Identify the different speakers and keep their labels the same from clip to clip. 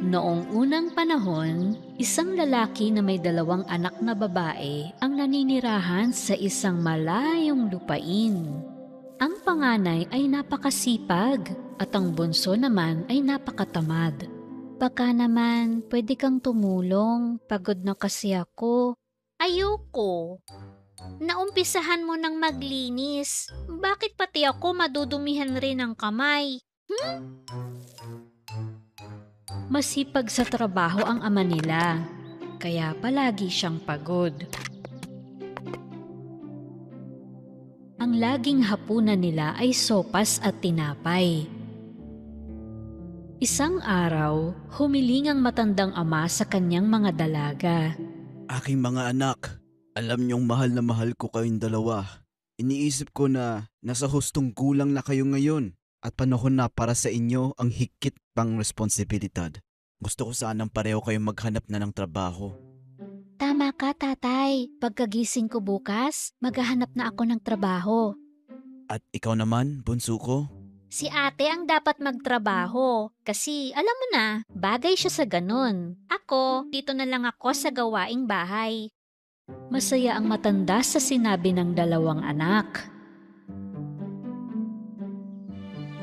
Speaker 1: Noong unang panahon, isang lalaki na may 2 anak na babae ang naninirahan sa isang malayong lupain. Ang panganay ay napakasipag at ang bunso naman ay napakatamad. Baka naman pwede kang tumulong, pagod na kasi ako. Ayoko. Naumpisahan mo ng maglinis. Bakit pati ako madudumihan rin ang kamay? Masipag sa trabaho ang ama nila, kaya palagi siyang pagod. Ang laging hapunan nila ay sopas at tinapay. Isang araw, humiling ang matandang ama sa kanyang mga dalaga.
Speaker 2: Aking mga anak, alam niyong mahal na mahal ko kayong dalawa. Iniisip ko na nasa hustong gulang na kayo ngayon at panahon na para sa inyo ang higit pang responsibilidad. Gusto ko sanang pareho kayong maghanap na ng trabaho.
Speaker 1: Tama ka, tatay. Pagkagising ko bukas, maghahanap na ako ng trabaho.
Speaker 2: At ikaw naman, bunso ko?
Speaker 1: Si ate ang dapat magtrabaho kasi alam mo na, bagay siya sa ganun. Ako, dito na lang ako sa gawaing bahay. Masaya ang matanda sa sinabi ng 2 anak.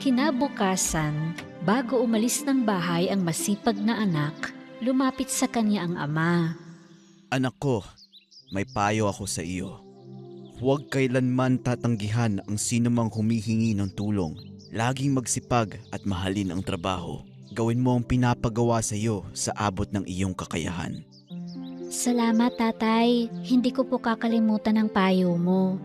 Speaker 1: Kinabukasan, bago umalis ng bahay ang masipag na anak, lumapit sa kanya ang ama.
Speaker 2: Anak ko, may payo ako sa iyo. Huwag kailanman tatanggihan ang sinumang humihingi ng tulong. Laging magsipag at mahalin ang trabaho. Gawin mo ang pinapagawa sa iyo sa abot ng iyong kakayahan.
Speaker 1: Salamat, tatay. Hindi ko po kakalimutan ang payo mo.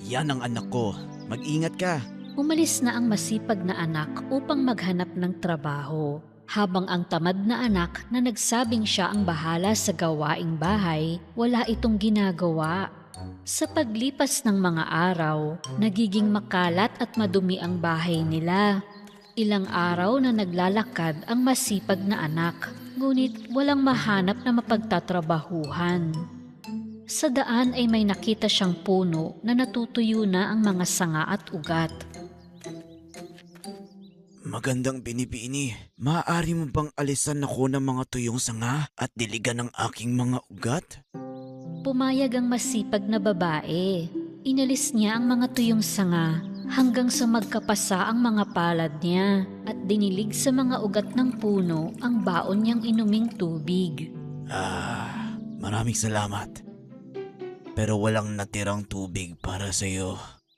Speaker 2: Yan ang anak ko. Mag-ingat ka.
Speaker 1: Umalis na ang masipag na anak upang maghanap ng trabaho, habang ang tamad na anak na nagsabing siya ang bahala sa gawaing bahay, wala itong ginagawa. Sa paglipas ng mga araw, nagiging makalat at madumi ang bahay nila. Ilang araw na naglalakad ang masipag na anak, ngunit walang mahanap na mapagtatrabahuhan. Sa daan ay may nakita siyang puno na natutuyo na ang mga sanga at ugat.
Speaker 2: Magandang binibini. Maaari mo bang alisan ako ng mga tuyong sanga at diligan ng aking mga ugat?
Speaker 1: Pumayag ang masipag na babae. Inalis niya ang mga tuyong sanga hanggang sa magkapasa ang mga palad niya at dinilig sa mga ugat ng puno ang baon niyang inuming tubig.
Speaker 2: Maraming salamat. Pero walang natirang tubig para sa iyo.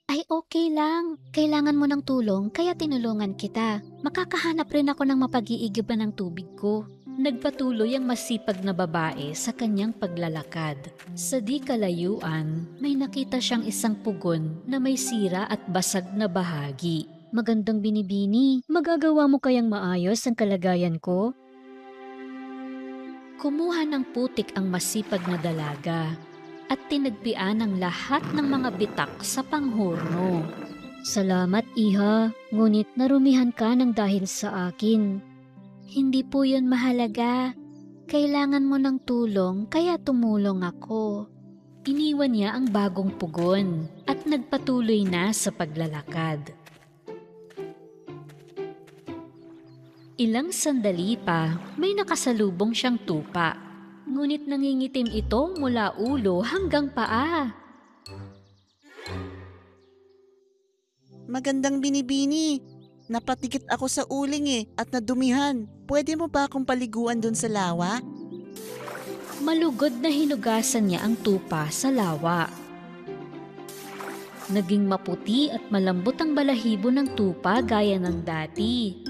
Speaker 1: Ay okay lang. Kailangan mo ng tulong kaya tinulungan kita. Makakahanap rin ako ng mapag-iigiban ng tubig ko. Nagpatuloy ang masipag na babae sa kanyang paglalakad. Sa di kalayuan, may nakita siyang isang pugon na may sira at basag na bahagi. Magandang binibini, magagawa mo kayang maayos ang kalagayan ko? Kumuha ng putik ang masipag na dalaga at tinagpian ang lahat ng mga bitak sa panghorno. Salamat, iha. Ngunit narumihan ka ng dahil sa akin. Hindi po yun mahalaga. Kailangan mo ng tulong kaya tumulong ako. Iniwan niya ang bagong pugon at nagpatuloy na sa paglalakad. Ilang sandali pa, may nakasalubong siyang tupa. Ngunit nangingitim ito mula ulo hanggang paa.
Speaker 3: Magandang binibini. Napatikit ako sa uling at nadumihan. Pwede mo ba akong paliguan dun sa lawa?
Speaker 1: Malugod na hinugasan niya ang tupa sa lawa. Naging maputi at malambot ang balahibo ng tupa gaya ng dati.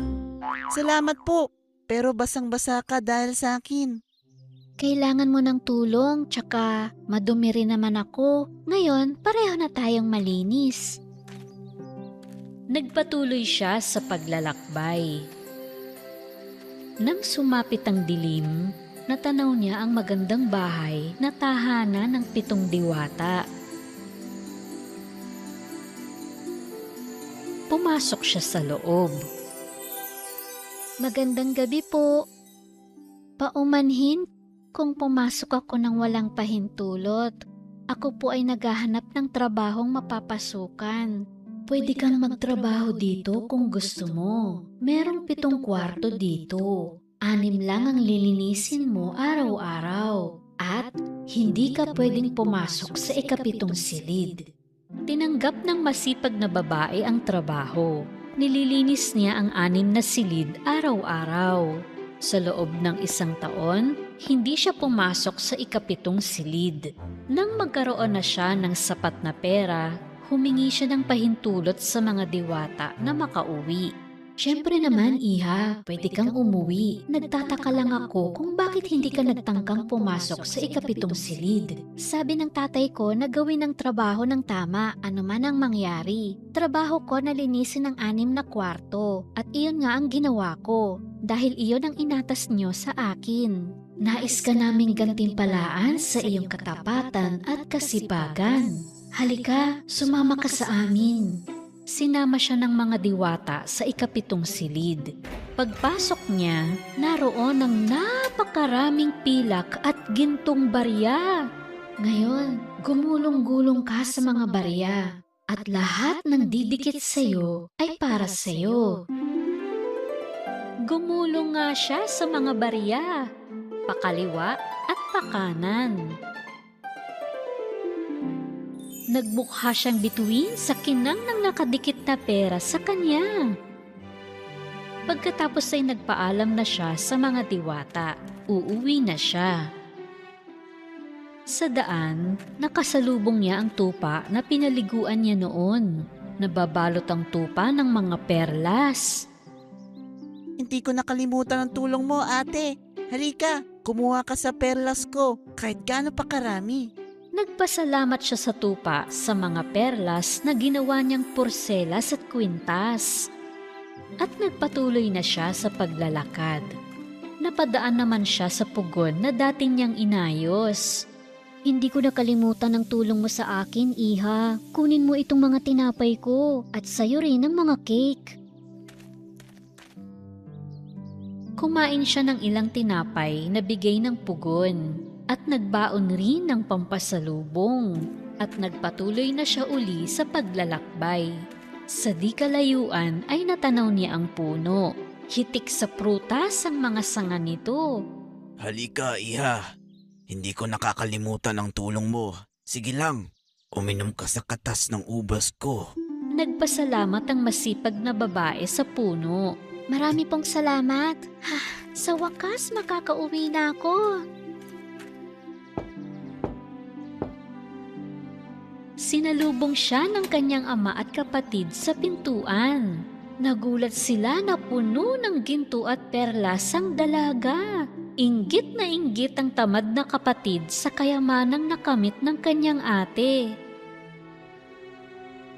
Speaker 3: Salamat po, pero basang-basa ka dahil sa akin.
Speaker 1: Kailangan mo ng tulong, tsaka madumi rin naman ako. Ngayon, pareho na tayong malinis. Nagpatuloy siya sa paglalakbay. Nang sumapit ang dilim, natanaw niya ang magandang bahay na tahanan ng 7 diwata. Pumasok siya sa loob. Magandang gabi po. Paumanhin kung pumasok ako ng walang pahintulot. Ako po ay naghahanap ng trabahong mapapasukan. Pwede kang magtrabaho dito kung gusto mo. Merong 7 kwarto dito. 6 lang ang lilinisin mo araw-araw at hindi ka pwedeng pumasok sa ika-7 silid. Tinanggap ng masipag na babae ang trabaho. Nililinis niya ang 6 na silid araw-araw. Sa loob ng 1 taon, hindi siya pumasok sa ika-7 silid. Nang magkaroon na siya ng sapat na pera, humingi siya ng pahintulot sa mga diwata na makauwi. Siyempre naman, Iha, pwede kang umuwi. Nagtataka lang ako kung bakit hindi ka nagtangkang pumasok sa ika-7 silid. Sabi ng tatay ko na gawin ang trabaho ng tama, ano man ang mangyari. Trabaho ko na linisin ang 6 na kwarto at iyon nga ang ginawa ko dahil iyon ang inatas niyo sa akin. Nais ka naming gantimpalaan sa iyong katapatan at kasipagan. Halika, sumama ka sa amin. Sinama siya ng mga diwata sa ika-7 silid. Pagpasok niya, naroon ang napakaraming pilak at gintong barya. Ngayon, gumulong-gulong ka sa mga barya at lahat ng didikit sa iyo ay para sa iyo. Gumulong nga siya sa mga barya, pakaliwa at pakanan. Nagbukha siyang bituin sa kinang ng nakadikit na pera sa kanya. Pagkatapos ay nagpaalam na siya sa mga diwata. Uuwi na siya. Sa daan, nakasalubong niya ang tupa na pinaliguan niya noon. Nababalot ang tupa ng mga perlas.
Speaker 3: Hindi ko nakalimutan ang tulong mo, ate. Halika, kumuha ka sa perlas ko kahit gaano pa karami.
Speaker 1: Nagpasalamat siya sa tupa sa mga perlas na ginawa niyang porselas at kwintas. At nagpatuloy na siya sa paglalakad. Napadaan naman siya sa pugon na dating niyang inayos. Hindi ko nakalimutan ang tulong mo sa akin, Iha. Kunin mo itong mga tinapay ko at sayo rin ang mga cake. Kumain siya ng ilang tinapay na bigay ng pugon. At nagbaon rin ng pampasalubong at nagpatuloy na siya uli sa paglalakbay. Sa di kalayuan ay natanaw niya ang puno. Hitik sa prutas ang mga sanga nito.
Speaker 2: Halika, Iha. Hindi ko nakakalimutan ang tulong mo. Sige lang, uminom ka sa katas ng ubas ko.
Speaker 1: Nagpasalamat ang masipag na babae sa puno. Marami pong salamat. Sa wakas makakauwi na ako. Sinalubong siya ng kanyang ama at kapatid sa pintuan. Nagulat sila na puno ng ginto at perlas ang dalaga. Inggit na inggit ang tamad na kapatid sa kayamanang nakamit ng kanyang ate.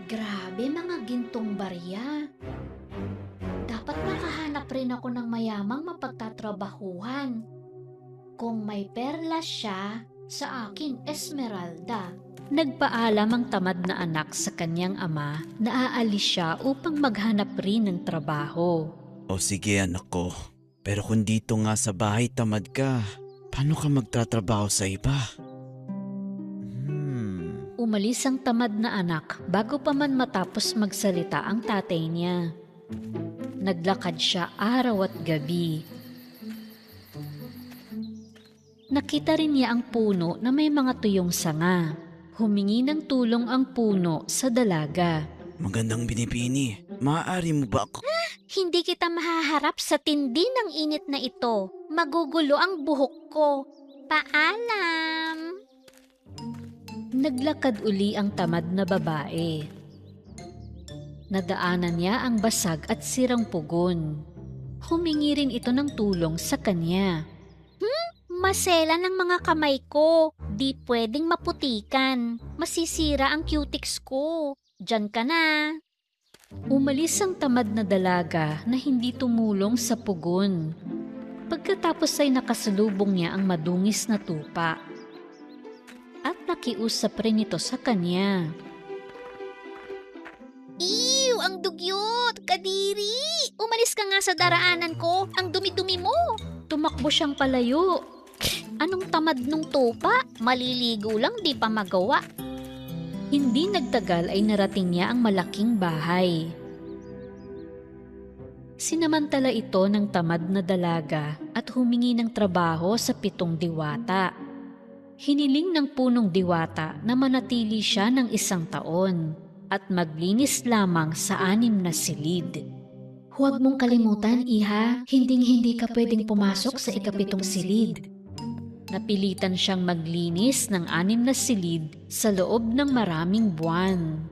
Speaker 1: Grabe mga gintong barya. Dapat makahanap rin ako ng mayamang mapagtatrabahuhan. Kung may perlas siya, sa akin esmeralda. Nagpaalam ang tamad na anak sa kanyang ama na aalis siya upang maghanap rin ng trabaho.
Speaker 2: O sige anak ko, pero kung dito nga sa bahay tamad ka, paano ka magtatrabaho sa iba?
Speaker 1: Umalis ang tamad na anak bago pa man matapos magsalita ang tatay niya. Naglakad siya araw at gabi. Nakita rin niya ang puno na may mga tuyong sanga. Humingi ng tulong ang puno sa dalaga.
Speaker 2: Magandang binibini. Maaari mo ba ako?
Speaker 4: Hindi kita mahaharap sa tindi ng init na ito. Magugulo ang buhok ko. Paalam!
Speaker 1: Naglakad uli ang tamad na babae. Nadaanan niya ang basag at sirang pugon. Humingi rin ito ng tulong sa kanya.
Speaker 4: Masela ng mga kamay ko. Di pwedeng maputikan. Masisira ang cutics ko. Diyan ka na.
Speaker 1: Umalis ang tamad na dalaga na hindi tumulong sa pugon. Pagkatapos ay nakasalubong niya ang madungis na tupa. At nakiusap rin ito sa kanya.
Speaker 4: Ew! Ang dugyot! Kadiri! Umalis ka nga sa daraanan ko. Ang dumi-dumi mo.
Speaker 1: Tumakbo siyang palayo.
Speaker 4: Anong tamad nung tupa? Maliligo lang di pa magawa.
Speaker 1: Hindi nagtagal ay narating niya ang malaking bahay. Sinamantala ito ng tamad na dalaga at humingi ng trabaho sa 7 diwata. Hiniling ng punong diwata na manatili siya ng 1 taon at maglinis lamang sa 6 na silid.
Speaker 5: Huwag mong kalimutan, iha, hinding-hindi ka pwedeng pumasok sa 7 silid.
Speaker 1: Napilitan siyang maglinis ng 6 na silid sa loob ng maraming buwan.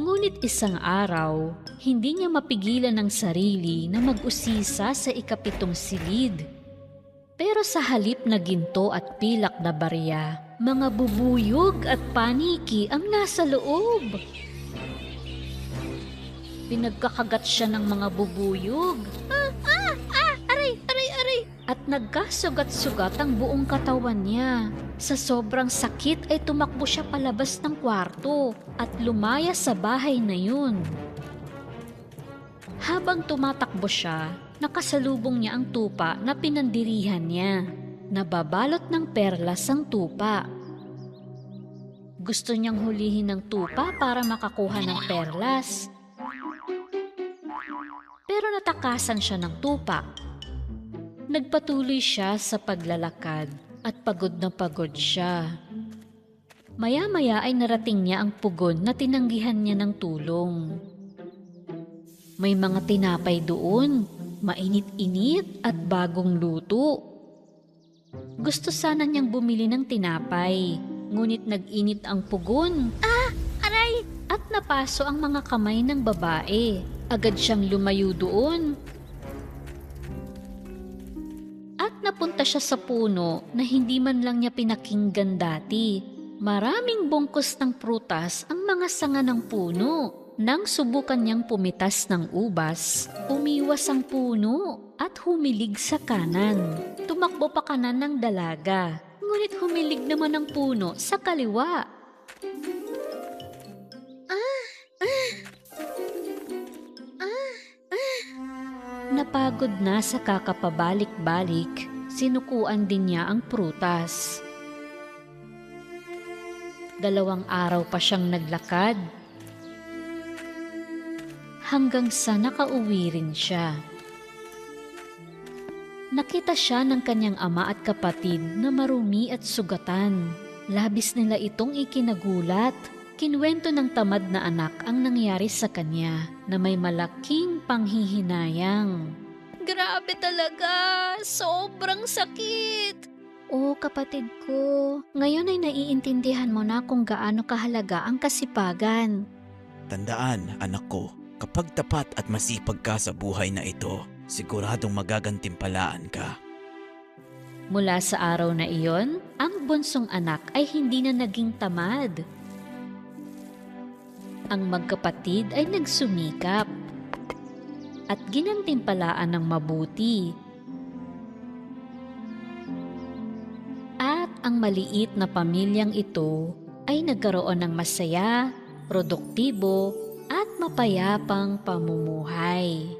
Speaker 1: Ngunit isang araw, hindi niya mapigilan ang sarili na mag-usisa sa 7 silid. Pero sa halip na ginto at pilak na barya, mga bubuyog at paniki ang nasa loob. Pinagkakagat siya ng mga bubuyog. Aray! At nagkasugat-sugat ang buong katawan niya. Sa sobrang sakit ay tumakbo siya palabas ng kwarto at lumaya sa bahay na yun. Habang tumatakbo siya, nakasalubong niya ang tupa na pinandirihan niya. Nababalot ng perlas ang tupa. Gusto niyang hulihin ng tupa para makakuha ng perlas. Pero natakasan siya ng tupa. Nagpatuloy siya sa paglalakad at pagod na pagod siya. Maya-maya ay narating niya ang pugon na tinanggihan niya ng tulong. May mga tinapay doon, mainit-init at bagong luto. Gusto sana niyang bumili ng tinapay, ngunit nag-init ang pugon.
Speaker 4: Aray!
Speaker 1: At napaso ang mga kamay ng babae. Agad siyang lumayo doon. At napunta siya sa puno na hindi man lang niya pinakinggan dati. Maraming bungkus ng prutas ang mga sanga ng puno. Nang subukan niyang pumitas ng ubas, umiwas ang puno at humilig sa kanan. Tumakbo pa kanan ng dalaga, ngunit humilig naman ang puno sa kaliwa. Napagod na sa kakapabalik-balik, sinukuan din niya ang prutas. 2 araw pa siyang naglakad, hanggang sa nakauwi rin siya. Nakita siya ng kanyang ama at kapatid na marumi at sugatan. Labis nila itong ikinagulat. Kinwento ng tamad na anak ang nangyari sa kanya na may malaking panghihinayang.
Speaker 4: Grabe talaga! Sobrang sakit!
Speaker 5: Oo, kapatid ko. Ngayon ay naiintindihan mo na kung gaano kahalaga ang kasipagan.
Speaker 2: Tandaan, anak ko, kapag tapat at masipag ka sa buhay na ito, siguradong magagantimpalaan ka.
Speaker 1: Mula sa araw na iyon, ang bunsong anak ay hindi na naging tamad. Ang magkapatid ay nagsumikap at ginantimpalaan ng mabuti. At ang maliit na pamilyang ito ay nagkaroon ng masaya, produktibo at mapayapang pamumuhay.